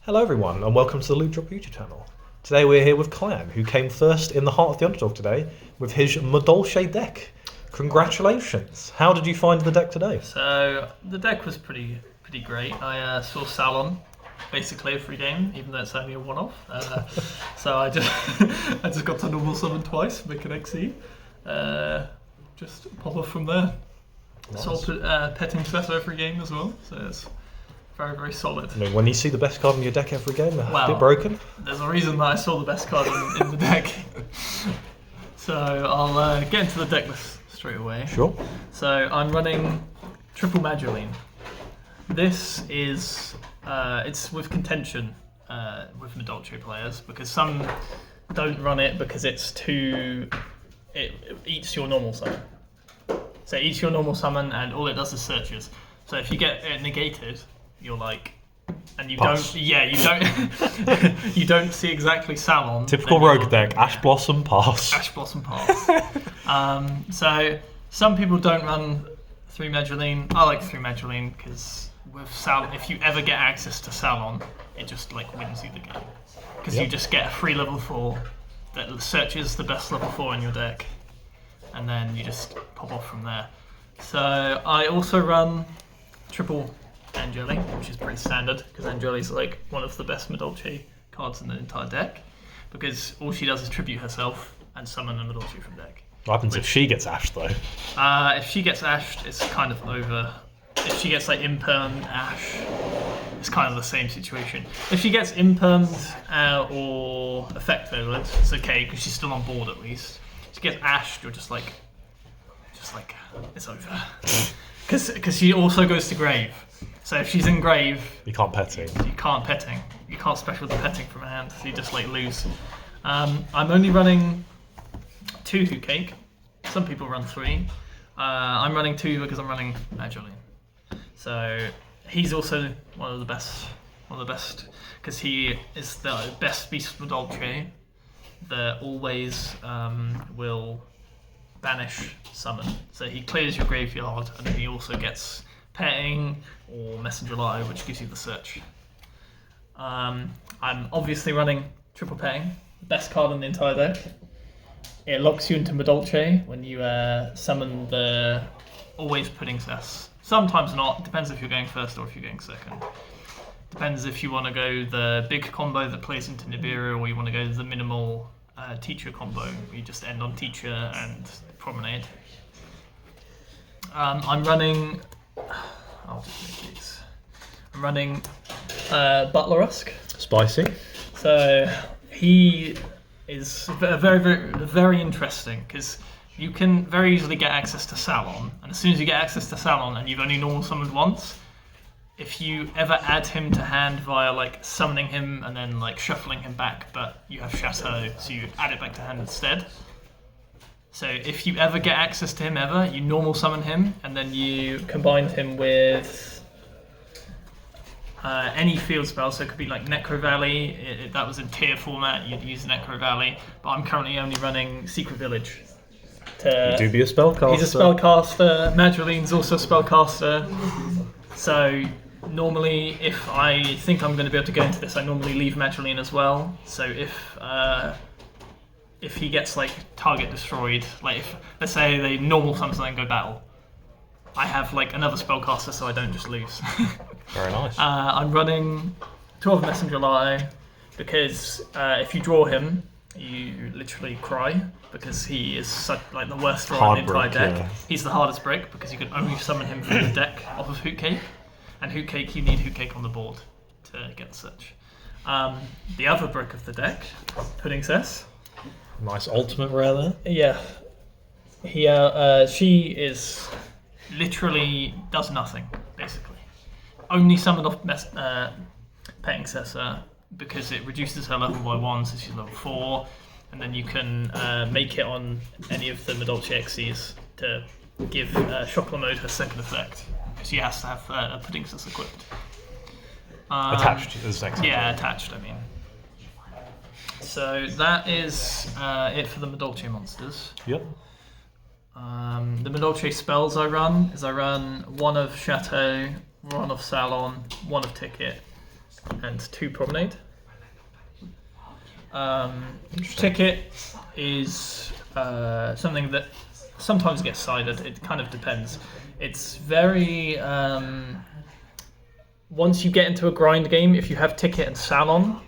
Hello everyone and welcome to the Loot Drop YouTube channel. Today we're here with Clan, who came first in the heart of the underdog today with his Madolche deck. Congratulations! How did you find the deck today? So the deck was pretty great. I saw Salon basically every game, even though it's only a one-off. So I just got to normal summon twice, make an XE. Just pop off from there. Nice. Saw Petting Successor every game as well, so it's very solid. I mean, when you see the best card in your deck every game, a bit broken. There's a reason that I saw the best card in the deck. So I'll get into the deck list straight away. Sure. So I'm running triple Madolche. This is it's with contention with Madolche players because some don't run it because it eats your normal summon. So it eats your normal summon and all it does is searches. So if you get it negated, you're like, and you Pass. you don't see exactly Salon. Typical rogue deck, Ash Blossom, pass. Ash Blossom pass. So some people don't run 3 Madolche. I like 3 Madolche because with Salon, if you ever get access to Salon, it just like wins you the game. Because you just get a free level 4 that searches the best level 4 in your deck, and then you just pop off from there. So I also run triple Angeli, which is pretty standard because Angeli is like one of the best Madolche cards in the entire deck because all she does is tribute herself and summon a Madolche from deck. What happens if she gets ashed though? If she gets ashed, it's kind of over. If she gets like impermed ash, it's kind of the same situation. If she gets impermed or effect virulent, it's okay because she's still on board at least. If she gets ashed, you're just like it's over. Because she also goes to grave. So if she's in grave, You can't petting. you can't petting. You can't special the petting from her hand. So you just like lose. I'm only running 2 Hoot Cake. Some people run 3. I'm running 2 because I'm running Madolche. So he's also one of the best because he is the best beast Madolche that always will banish summon. So he clears your graveyard and then he also gets petting or messenger light, which gives you the search. I'm obviously running triple petting, the best card in the entire deck. It locks you into Madolche when you summon the always pudding cess. Sometimes not, depends if you're going first or if you're going second. Depends if you want to go the big combo that plays into Nibiru or you want to go the minimal teacher combo where you just end on teacher and promenade. I'm running I'll just make these. I'm running Butler-esque. Spicy. So he is very interesting because you can very easily get access to Salon, and as soon as you get access to Salon and you've only normal summoned once, if you ever add him to hand via like summoning him and then like shuffling him back, but you have Chateau, so you add it back to hand instead. So if you ever get access to him ever, you normal summon him and then you combine him with any field spell. So it could be like Necro Valley. That was in tier format, you'd use Necro Valley. But I'm currently only running Secret Village. You do be a spellcaster. He's a spellcaster. Madoline's also a spellcaster. So normally, if I think I'm going to be able to go into this, I normally leave Madeline as well. So if he gets like target destroyed, like if let's say they normal summon something and go battle, I have like another spellcaster so I don't just lose. Very nice. I'm running 12 Messenger Lie because if you draw him, you literally cry because he is such like the worst draw in the entire deck. Yeah. He's the hardest brick because you can only summon him from the deck off of Hoot Cake, and Hoot Cake you need Hoot Cake on the board to get the search. The other brick of the deck, Pudding Cess. Nice ultimate rare there. Yeah. She is literally does nothing basically. Only summoned off Petting Cessor because it reduces her level by 1, so she's level 4, and then you can make it on any of the Madolche XCs to give Chocolate Mode her second effect. She has to have a Pudding Cessor equipped. Attached as second. Yeah, attached, I mean. So that is it for the Madolche monsters. Yep. The Madolche spells I run 1 of Chateau, 1 of Salon, 1 of Ticket, and 2 Promenade. Ticket is something that sometimes gets sided. It kind of depends. It's very... once you get into a grind game, if you have Ticket and Salon,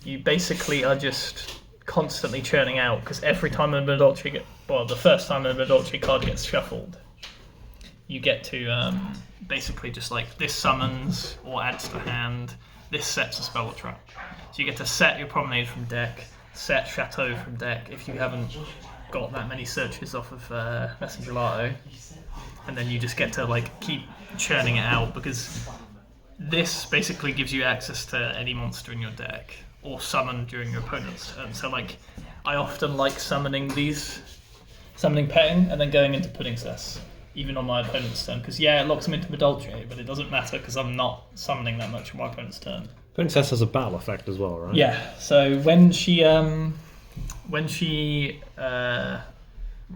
you basically are just constantly churning out, because every time a Madolche the first time a Madolche card gets shuffled, you get to basically just like, this summons or adds to hand, this sets a spell or trap. So you get to set your Promenade from deck, set Chateau from deck if you haven't got that many searches off of Messenger Lato, and then you just get to like keep churning it out, because this basically gives you access to any monster in your deck, or summon during your opponent's turn. So like, I often like summoning petting, and then going into Pudding Cess, even on my opponent's turn, because it locks them into Madolche, but it doesn't matter because I'm not summoning that much on my opponent's turn. Princess has a battle effect as well, right? Yeah, so when she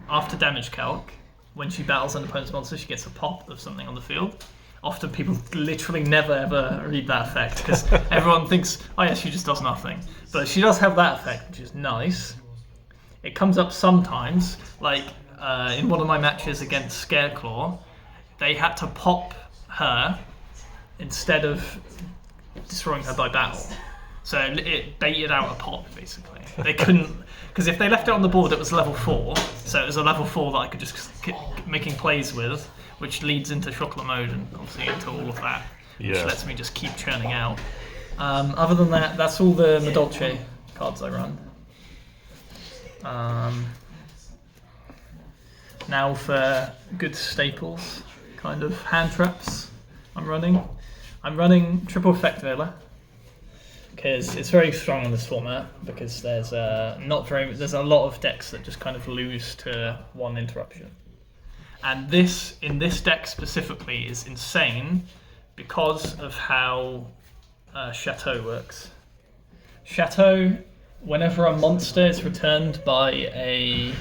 after damage calc, when she battles an opponent's monster, she gets a pop of something on the field. Often people literally never ever read that effect, because everyone thinks, oh yeah, she just does nothing. But she does have that effect, which is nice. It comes up sometimes, like in one of my matches against Scareclaw, they had to pop her instead of destroying her by battle. So it baited out a pop, basically. They couldn't, because if they left it on the board, it was level 4, so it was a level 4 that I could just keep making plays with, which leads into Chocolate Mode and obviously into all of that, which lets me just keep churning out. Other than that, that's all the Madolche cards I run. Now for good staples, kind of hand traps I'm running Triple Effect Veiler, because it's very strong in this format, because there's a lot of decks that just kind of lose to 1 interruption. And this, in this deck specifically, is insane because of how Chateau works. Chateau, whenever a monster is returned by a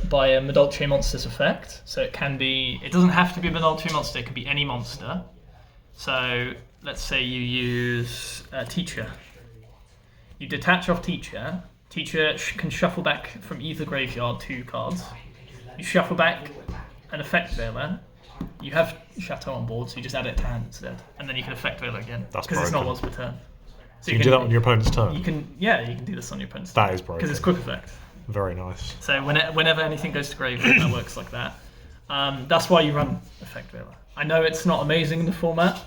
Madolche monster's effect, so it doesn't have to be a Madolche monster, it can be any monster. So let's say you use Teacher. You detach off Teacher. Teacher can shuffle back from either graveyard 2 cards. You shuffle back an Effect Veiler. You have Chateau on board, so you just add it to hand instead, and then you can Effect Veiler again, because it's not once per turn. So you can do that on your opponent's turn? You can do this on your opponent's turn. That is broken. Because it's quick effect. Very nice. So whenever anything goes to graveyard, that works like that. That's why you run Effect Veiler. I know it's not amazing in the format,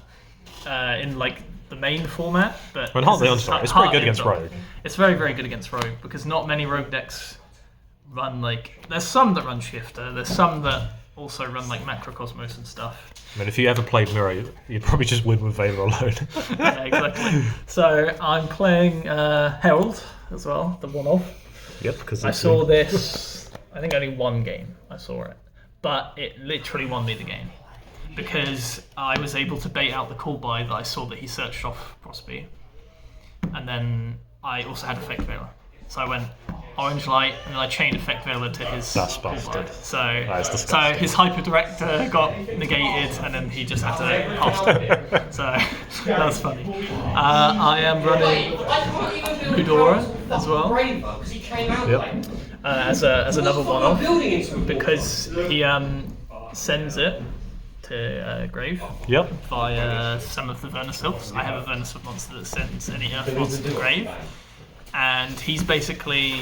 in like the main format, but it's pretty good against Rogue. It's very, very good against Rogue, because not many Rogue decks run there's some that run Shifter, there's some that also run like Macrocosmos and stuff. I mean, if you ever played Mirror, you'd probably just win with Veiler alone. Yeah, exactly. So I'm playing Herald as well, the one-off. Yep, because I saw this, I think only 1 game I saw it, but it literally won me the game, because I was able to bait out the call buy that I saw that he searched off Prosby, and then I also had Effect Veiler. So I went Orange Light, and then I chained Effect Veiler to his call buy. So his Hyper Director got negated, and then he just had to pass it. So that was funny. I am running Eudora as well. Yep. As another one-off, because he sends it to grave via some of the Vernisylphs. I have a Vernisylph monster that sends any Earth monster to grave, and he's basically,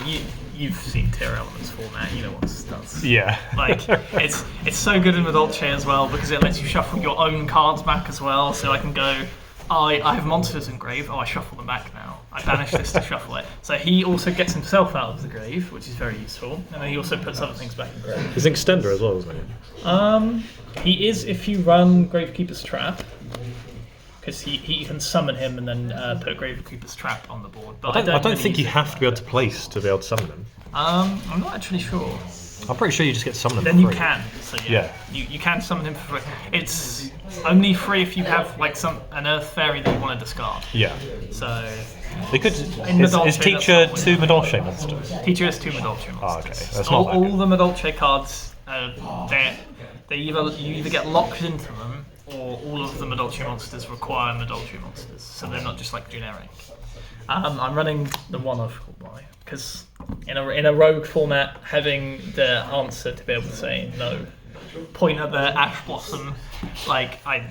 you've seen Tier Elements format, you know what it does. Yeah. Like, it's so good in Madolche as well, because it lets you shuffle your own cards back as well, so I can go, I have monsters in grave, I shuffle them back now. I banish this to shuffle it. So he also gets himself out of the grave, which is very useful, and then he also puts other things back in grave. He's an extender as well, isn't he? He is if you run Gravekeeper's Trap, because he can summon him and then put Gravekeeper's Trap on the board. But I don't think you have to be able to place to be able to summon him. I'm not actually sure. I'm pretty sure you just get summoned. Then you can. So yeah. You can summon him for free. It's only free if you have like an Earth Fairy that you want to discard. Yeah. So they could. Is Teacher 2 Madolche monsters? Teacher is 2 Madolche monsters. Oh, okay. That's not all the Madolche cards. You either get locked into them or all of the Madolche monsters require Madolche monsters, so they're not just like generic. I'm running the one I've called by because in a rogue format, having the answer to be able to say no, point at the Ash Blossom, like I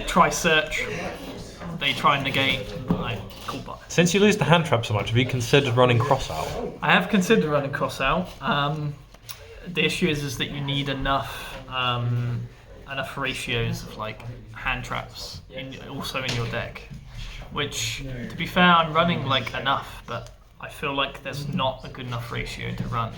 try search, they try and negate, I call by. Since you lose the hand trap so much, have you considered running cross out? I have considered running cross out. The issue is that you need enough ratios of like hand traps also in your deck. Which, to be fair, I'm running like enough, but I feel like there's not a good enough ratio to run.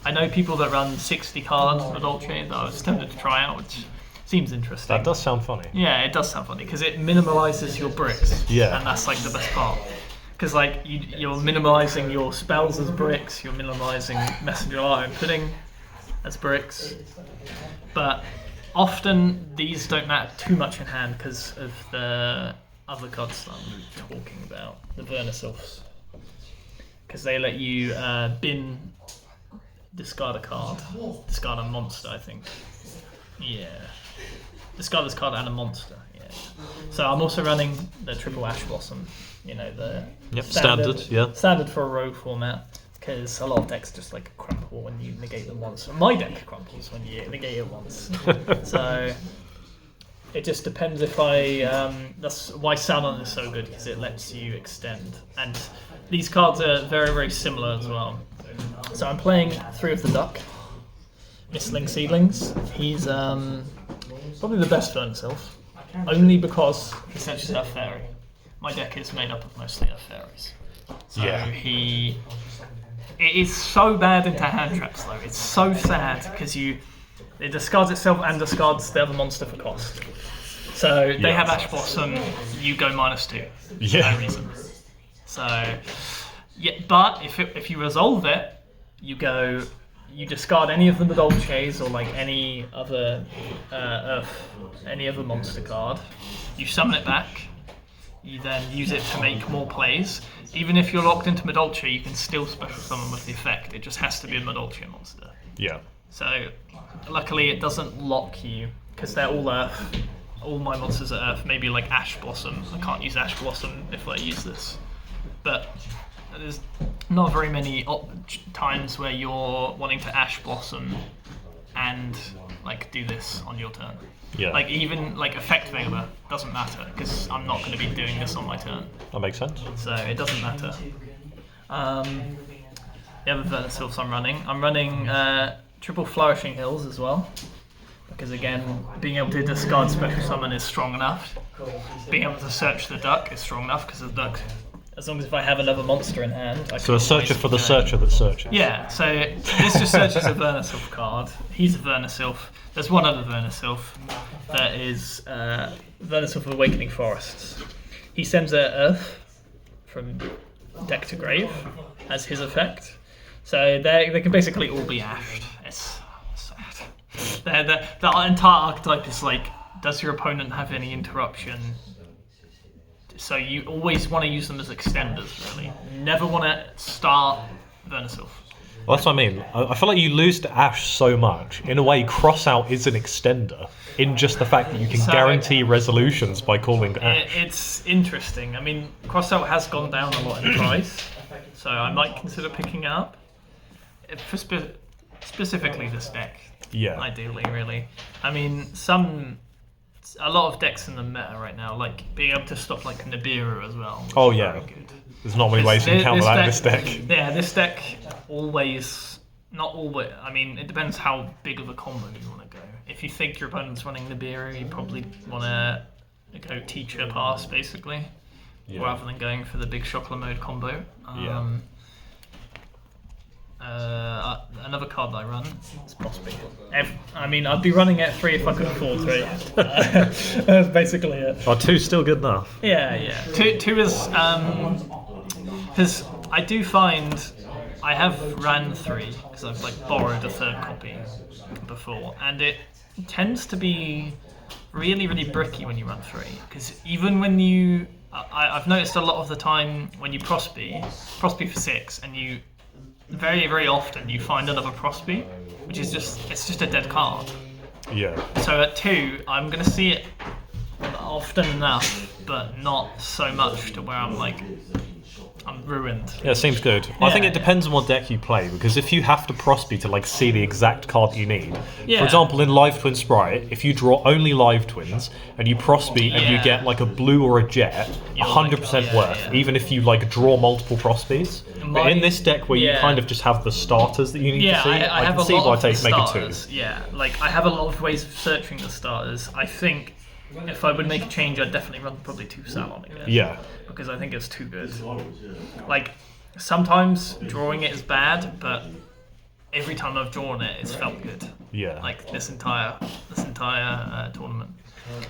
I know people that run 60 cards Madolche that I was tempted to try out, which seems interesting. That does sound funny. Yeah, it does sound funny because it minimalizes your bricks. Yeah. And that's like the best part. Because like you're minimalizing your spells as bricks, you're minimalizing Messenger Art and Pudding as bricks, but often these don't matter too much in hand because of the other cards that I'm talking about, the Vernisylphs, because they let you discard a card, discard a monster, I think. Yeah, discard this card and a monster. Yeah. So I'm also running the triple Ash Blossom. You know, the standard for a rogue format, because a lot of decks just like crumple when you negate them once. My deck crumples when you negate it once. So it just depends if that's why Salon is so good, because it lets you extend. And these cards are very, very similar as well. So I'm playing 3 of the Duck, Mistling Seedlings. He's probably the best Vernisylph, only because he essentially has Fairy. My deck is made up of mostly Earth Fairies. So it is so bad into hand traps though. It's so sad because it discards itself and discards the other monster for cost. So they have Ash Blossom, you go -2 for no reason. So yeah, but if you resolve it, you discard any of the Madolches or like any other monster card. You summon it back. You then use it to make more plays. Even if you're locked into Madolche, you can still special summon with the effect. It just has to be a Madolche monster. Yeah. So luckily it doesn't lock you because they're all Earth. All my monsters are Earth. Maybe like Ash Blossom. I can't use Ash Blossom if I use this. But there's not very many times where you're wanting to Ash Blossom and like do this on your turn. Yeah. Like even like Effect Veiler doesn't matter because I'm not going to be doing this on my turn. That makes sense. So it doesn't matter. The other Vernisylphs I'm running triple Flourishing Hills as well. Because again, being able to discard special summon is strong enough. Being able to search the Duck is strong enough because the Duck, as long as if I have another monster in hand. So a searcher for the searcher that searches. Yeah, so this just searches a Vernisylph card. He's a Vernisylph. There's one other Vernisylph that is Vernisylph of Awakening Forests. He sends an Earth from deck to grave as his effect. So they can basically all be ashed. It's sad. The entire archetype is like, does your opponent have any interruption? So you always want to use them as extenders, really. You never want to start Vernisylph. Well, that's what I mean. I feel like you lose to Ash so much. In a way, Crossout is an extender in just the fact that you can guarantee resolutions by calling Ash. It's interesting. I mean, Crossout has gone down a lot in price, so I might consider picking it up. For specifically this deck, ideally, really. I mean, a lot of decks in the meta right now, like being able to stop like Nibiru as well. Oh yeah, very good. There's not many ways you can counter that in this deck. Yeah, this deck not always. I mean, it depends how big of a combo you want to go. If you think your opponent's running Nibiru, you probably want to go Teacher Pass basically, rather than going for the big Shockler mode combo. Another card that I run is Prospect. I'd be running at 3 if I could afford 3. That's basically it. Oh, 2's still good enough. Yeah. Two is because I do find I have ran 3 because I've like borrowed a 3rd copy before, and it tends to be really, really bricky when you run 3. Because even when I've noticed a lot of the time when you Prospe for 6, and you very, very often you find another Prospe, which is just a dead card. Yeah. So at 2, I'm going to see it often enough, but not so much to where I'm like, I'm ruined. Yeah, seems good. I think it depends on what deck you play, because if you have to Prosby to like see the exact card you need, for example, in Live Twin Sprite, if you draw only Live Twins and you Prosby and you get like a blue or a jet, 100% worth, even if you like draw multiple Prosbys. But in this deck where you kind of just have the starters that you need to see, I can see why I make it 2. Yeah, like I have a lot of ways of searching the starters. I think if I would make a change, I'd definitely run probably 2 Salon again. Yeah. Because I think it's too good. Like, sometimes drawing it is bad, but every time I've drawn it, it's felt good. Yeah. Like this entire tournament.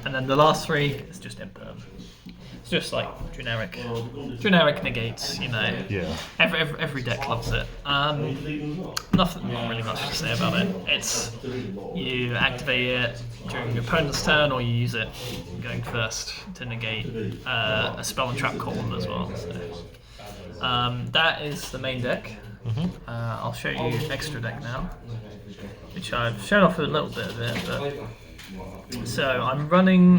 And then the last 3 is just imperm. It's just like generic negates, you know. Yeah. Every deck loves it. Not really much to say about it. It's you activate it during your opponent's turn, or you use it going first to negate a spell and trap column as well. So, that is the main deck. I'll show you extra deck now, which I've shown off a little bit of it. But so I'm running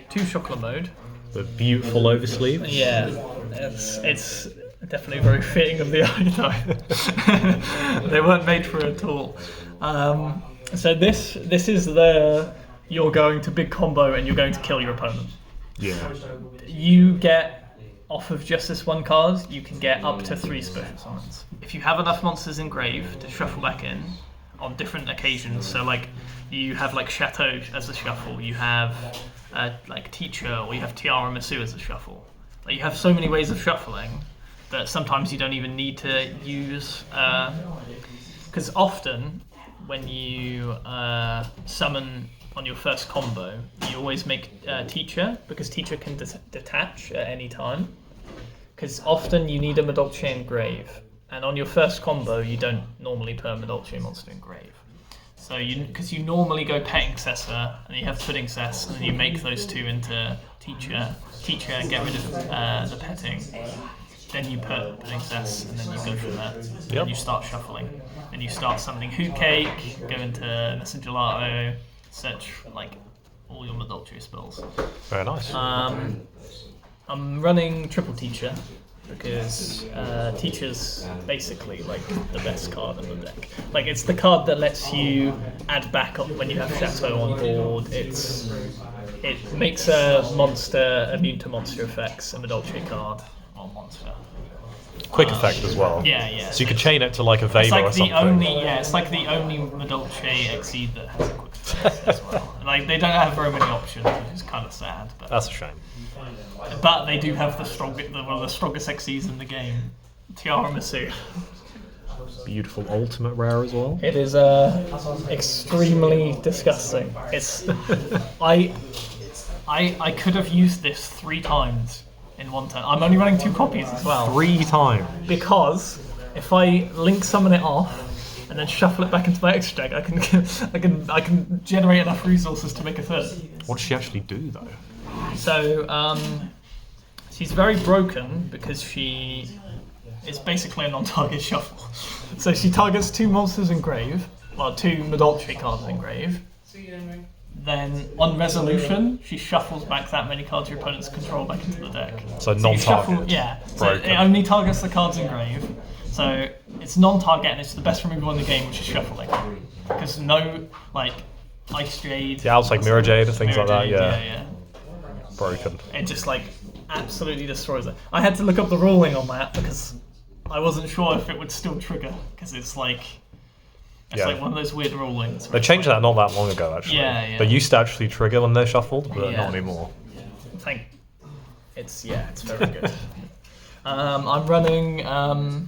2 chocolate mode. The beautiful oversleeve. Yeah, it's definitely very fitting of the archetype. They weren't made for it at all. So this is you're going to big combo and you're going to kill your opponent. Yeah. You get, off of just this one card, you can get up to 3 special summons. If you have enough monsters in grave to shuffle back in on different occasions, so like you have like Chateau as a shuffle, you have like Teacher, or you have Tiara Masu as a shuffle. Like you have so many ways of shuffling that sometimes you don't even need to use, because often when you summon on your first combo, you always make Teacher, because Teacher can detach at any time. Because often you need a Madolche in grave, and on your first combo you don't normally put a Madolche monster in grave. So because you normally go Petting Cessor, and you have Pudding Cess, and then you make those 2 into Teacher, and get rid of the petting. Then you put Pudding Cess, and then you go from there. Yep. And you start shuffling. Then you start summoning Hoot Cake, go into Nessa Gelato, search like all your Madolche spells. Very nice. I'm running Triple Teacher, because Teacher's basically like the best card in the deck. Like it's the card that lets you add backup when you have Chateau on board. It makes a monster immune to monster effects, a Madolche card on monster. Quick effect as well. Yeah. So you could chain it to like a Veiler or something. It's like the only Madolche Exceed that has a quick effect as well. Like they don't have very many options, which is kind of sad. But That's a shame. But they do have one of the strongest XCs in the game, Tiara Masu. Beautiful ultimate rare as well. It is extremely disgusting. It's I could have used this 3 times in one turn. I'm only running 2 copies as well. 3 times. Because if I link summon it off and then shuffle it back into my extra deck, I can generate enough resources to make a 3rd. What does she actually do though? So she's very broken because she is basically a non-target shuffle. So she targets 2 monsters in grave, well 2 Madolche cards in grave. Then on resolution, she shuffles back that many cards your opponents control back into the deck. So non-target. So it only targets the cards in grave. So it's non-target and it's the best removal in the game, which is shuffling. Because no like Ice Jade. Yeah, it's like Mirror Jade and things like that. Yeah. Broken. It just like absolutely destroys it. I had to look up the ruling on that because I wasn't sure if it would still trigger, because it's like like one of those weird rulings. They changed that not that long ago actually. Yeah. They used to actually trigger when they're shuffled, but not anymore. It's very good. I'm running a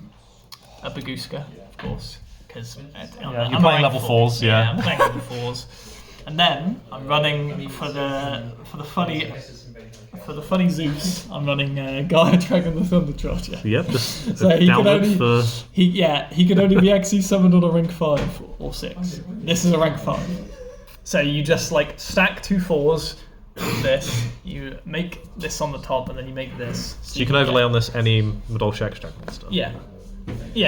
Baguska, of course, because you're playing level 4s. Yeah, I'm playing level 4s. And then I'm running for the funny Zeus. I'm running Gaia Dragon the Thunder Charger. Yep, just so he could only for... he could only be XE summoned on a rank 5 or 6. This is a rank 5. So you just like stack 2 4s with this. You make this on the top, and then you make this. So you can overlay on this any Madolche extract monster. Yeah.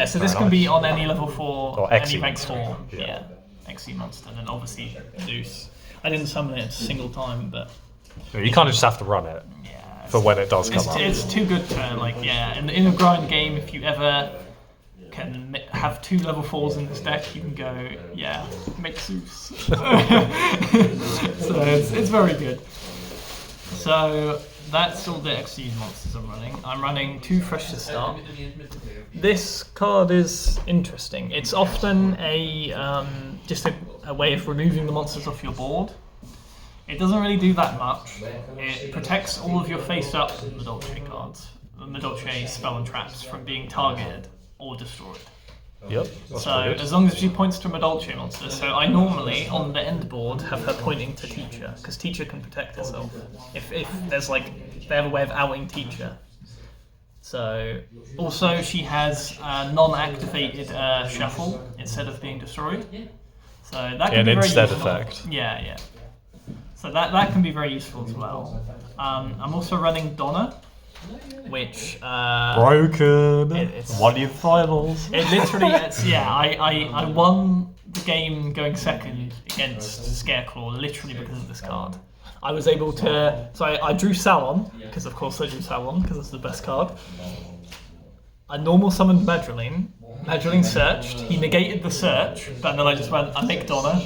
So this can be on any level 4 or any XE rank 4. Yeah. XE monster, then obviously Zeus. I didn't summon it a single time, but You kind of just have to run it yeah, for when it does come up. it's too good to like in a grind game. If you ever can have 2 level 4s in this deck, you can go make Zeus. So it's very good. So that's all the XE monsters I'm running. I'm running 2 fresh to start. This card is interesting. It's often just a way of removing the monsters off your board. It doesn't really do that much. It protects all of your face-up Madolche cards, Madolche spell and traps, from being targeted or destroyed. Yep. So as long as she points to a Madolche monster, so I normally on the end board have her pointing to Teacher, because Teacher can protect herself. If there's they have a way of outing Teacher. So also she has a non-activated Shuffle instead of being destroyed. So that can be very instead useful. effect. Yeah. So that can be very useful as well. I'm also running Donna, which Broken. it's- Won your finals. it literally I won the game going second against Scarecrow literally because of this card. I was able to I drew Salon because of course I drew Salon because it's the best card. I normal summoned Madolche. Madolche searched. He negated the search, but then I just went. I make Donna.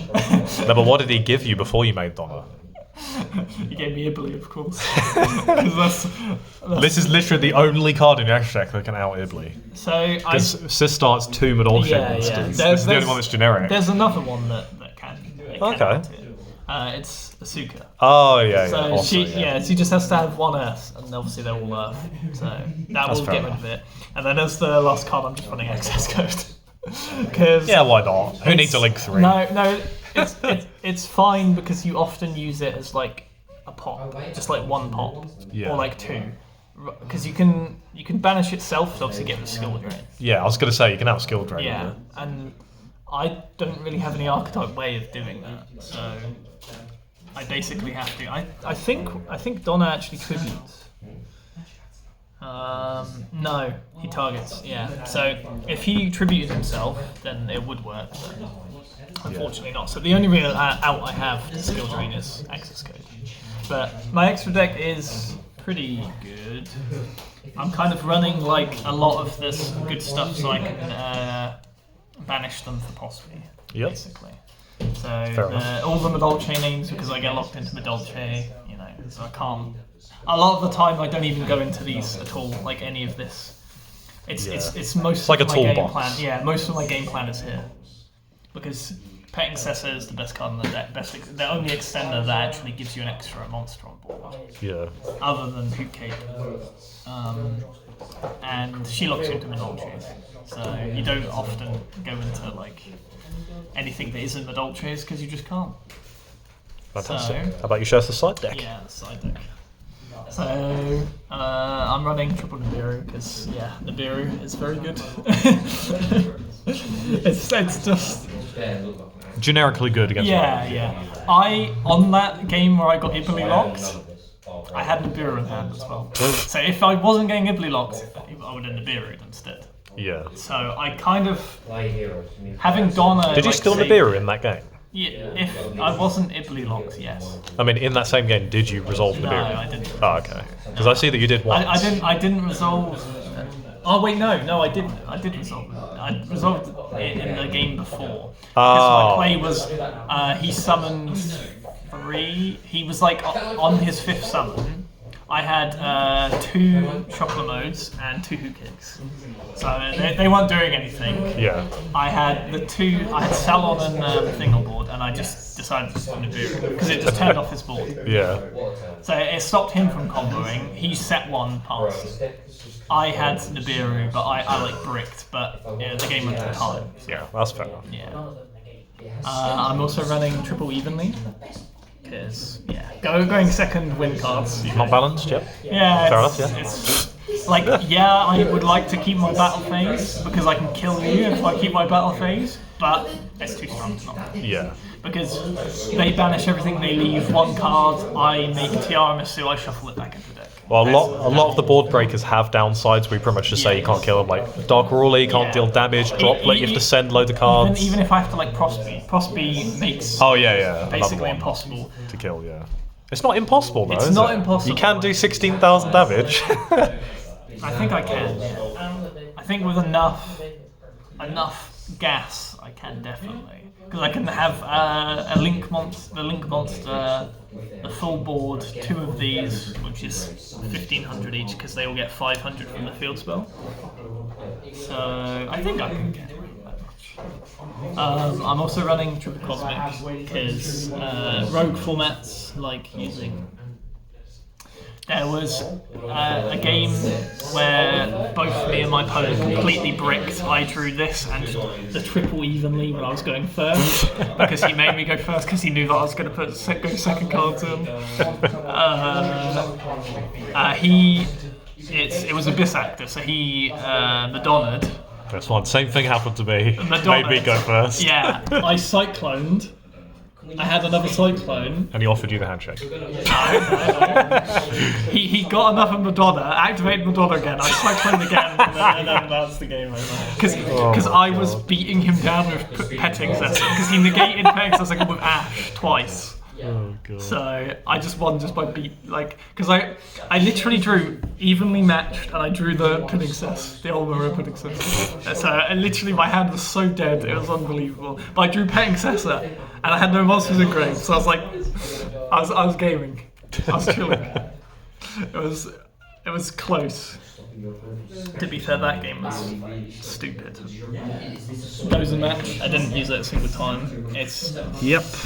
No, but what did he give you before you made Donna? He gave me Ibley, of course. 'Cause that's This is literally the only card in your extra deck that can out Ibley. so I. Because Sis starts 2 Madolche monsters. This is the only one that's generic. There's another one that can. Okay. out it. It's Asuka. Oh, yeah. So Also, she just has to have 1 Earth, and obviously they're all Earth. So that will fair get rid enough. of it. And then as the last card, I'm just running Access Code. Because Yeah, why not? Who needs a Link 3? No, it's fine because you often use it as like a pop, just like 1 pop, Yeah. or like 2. Because you can banish itself to obviously get the skill drain. Yeah, I was going to say, you can out skill drain. Yeah, and I don't really have any archetype way of doing that, so I basically have to. I think Donna actually tributes. No, he targets. Yeah, so if he tributed himself, then it would work. But unfortunately not. So the only real out I have to skill drain is Access Code. But my extra deck is pretty good. I'm kind of running like a lot of this good stuff so I can banish them for possibly, basically. So all the Madolche names, because I get locked into Madolche, so I can't. A lot of the time I don't even go into these at all, like any of this. It's most like of a my game toolbox. plan. Yeah, most of my game plan is here. Because Petting Cessor is the best card in the deck, the only extender that actually gives you an extra monster on board. Yeah. Other than Hoot Cake. And she locks you into Madolches. So you don't often go into like anything that isn't Madolches because you just can't. Fantastic. So- How about you show us the side deck? Yeah, side deck. So I'm running triple Nibiru because Nibiru is very good. it's just Generically good against I on that game where I got Ibley locked, I had Nibiru in hand as well. So if I wasn't getting Ibley locked, I would have Nibiru instead. Yeah. So I kind of having Donna. Did you still Nibiru in that game? Yeah, if I wasn't Ibley locked, yes. I mean, in that same game, did you resolve No, Nibiru? I didn't. Oh, okay. Because I see that you did once. I didn't resolve. Oh wait, no, I didn't. I did resolve it. I resolved it in the game before. Because my play was, he summoned 3. He was like on his 5th summon. I had 2 chocolate modes and 2 hoot cakes. So they weren't doing anything. Yeah. I had I had Salon and thing on board, and I just decided to put Nibiru because it just turned off his board. Yeah. So it stopped him from comboing. He set 1 past. I had Nibiru, but I like bricked, but the game went to time. So, Yeah, that's fair enough. yeah. I'm also running triple evenly. Because, going second win cards. Not balanced, yep. Yeah, Fair enough, it's like, I would like to keep my battle phase because I can kill you if I keep my battle phase, but it's too strong to not. Yeah. Because they banish everything, they leave 1 card, I make Tiara Misu, I shuffle it back into the deck. Well, a lot of the board breakers have downsides where you pretty much just say you can't kill them. Like Dark Ruler, you can't deal damage. Droplet, you have to send loads of cards. Even if I have to like Prosby makes basically impossible to kill. Yeah, it's not impossible though. It's is not it? impossible. You can do 16,000 damage. I think I can. I think with enough gas, I can definitely. Because I can have the link monster, the full board, 2 of these, which is 1,500 each, because they all get 500 from the field spell. So I think I can get it that much. I'm also running Triple Cosmic because rogue formats like using. There was a game where both me and my opponent completely bricked. I drew this and the triple evenly when I was going first because he made me go first because he knew that I was going to go second cards in. It was Abyss Actor, so he Madonna'd. That's one. Same thing happened to me. Madonna'd. Made me go first. Yeah, I cycloned. I had another cyclone. And he offered you the handshake. No. He got enough of Madonna, activated Madonna again, I cycloned again, and then that's the game over. Because I was beating him down with Petting Cessor, because he negated Petting Cessor with Ash twice. Oh god. So I just won just by because I literally drew evenly matched and I drew the pudding cess, the Olmera pudding cess. So literally my hand was so dead, it was unbelievable. But I drew Petting Cessor and I had no monsters in grave, so I was like, I was gaming, I was chilling. It was close. To be fair, that game was stupid. Dozen match. I didn't use it a single time. It's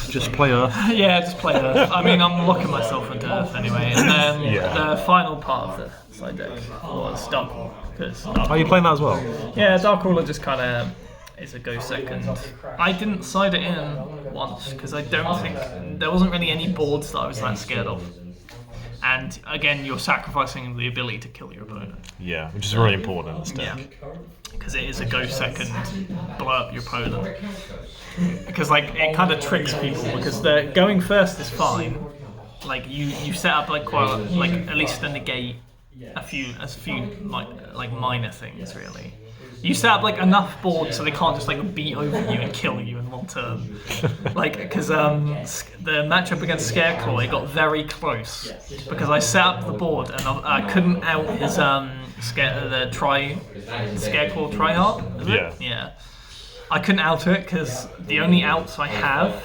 just play Earth. Yeah, just play Earth. I mean, I'm locking myself into Earth anyway. And then the final part of the side deck was Dark Ruler. Are you playing that as well? Yeah, Dark Ruler just kind of is a go second. I didn't side it in once because I don't think there wasn't really any boards that I was that scared of. And again, you're sacrificing the ability to kill your opponent. Yeah, which is really important in this deck. Yeah, because it is a go second, blow up your opponent. Because like it kind of tricks people because the going first is fine. Like you set up like at least to negate a few like minor things really. You set up like enough boards so they can't just like beat over you and kill you in one turn. Like because the matchup against Scareclaw, it got very close because I set up the board and I couldn't out his Scareclaw Tryhard. Is it? Yeah. I couldn't out it because the only outs I have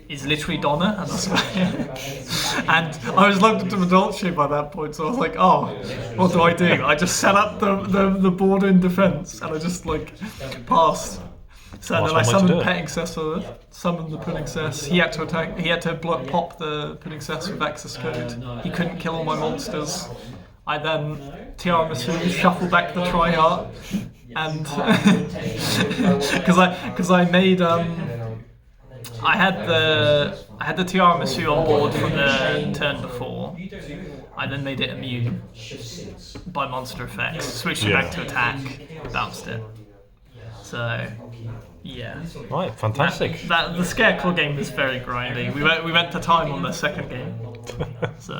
is literally Donna, and that's about it. And I was locked into Madolche by that point, so I was like, oh, what do? I just set up the board in defense, and I just like passed. So then I summoned Petting Cessor, summoned the Pudding Cess. He had to attack. He had to pop the Pudding Cess with access code. He couldn't kill all my monsters. I then Tiramisu, shuffle back the Tryhard, and because I made I had the Tiramisu on board from the turn before. I then made it immune by monster effects, switched it back to attack, bounced it. So yeah. Right, fantastic. The Scareclaw game was very grindy. We went to time on the second game. So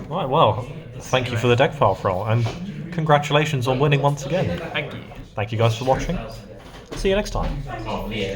right, well, thank you for the deck file, Frol, and congratulations on winning once again. thank you. Thank you guys for watching. See you next time.